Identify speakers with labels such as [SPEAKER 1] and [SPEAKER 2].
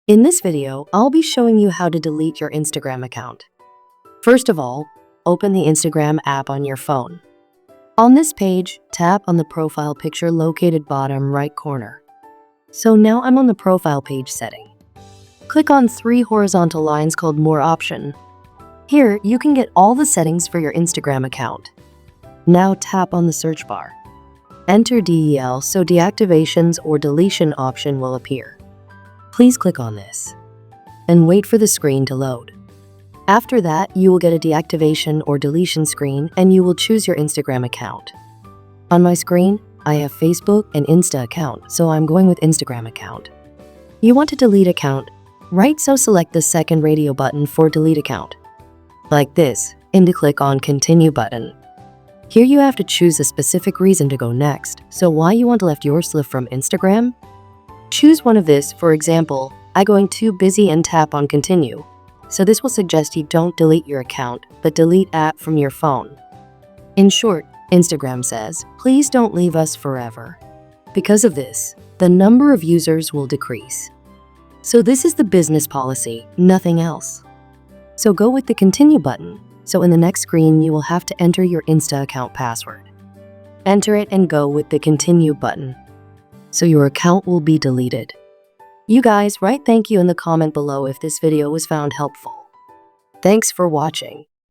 [SPEAKER 1] In this video, I'll be showing you how to delete your Instagram account. First of all, open the Instagram app on your phone. On this page, tap on the profile picture located bottom right corner. So now I'm on the profile page setting. Click on 3 horizontal lines called More Option. Here, you can get all the settings for your Instagram account. Now tap on the search bar. Enter DEL so deactivations or deletion option will appear. Please click on this and wait for the screen to load. After that, you will get a deactivation or deletion screen and you will choose your Instagram account. On my screen, I have Facebook and Insta account, so I'm going with Instagram account. You want to delete account, right? So select the second radio button for delete account. Like this, and to click on continue button. Here you have to choose a specific reason to go next, so why you want to left your slip from Instagram? Choose one of this, for example, I going too busy and tap on continue. So this will suggest you don't delete your account, but delete app from your phone. In short, Instagram says, please don't leave us forever. Because of this, the number of users will decrease. So this is the business policy, nothing else. So go with the continue button. So in the next screen, you will have to enter your Insta account password. Enter it and go with the continue button. So your account will be deleted. You guys write thank you in the comment below if this video was found helpful. Thanks for watching.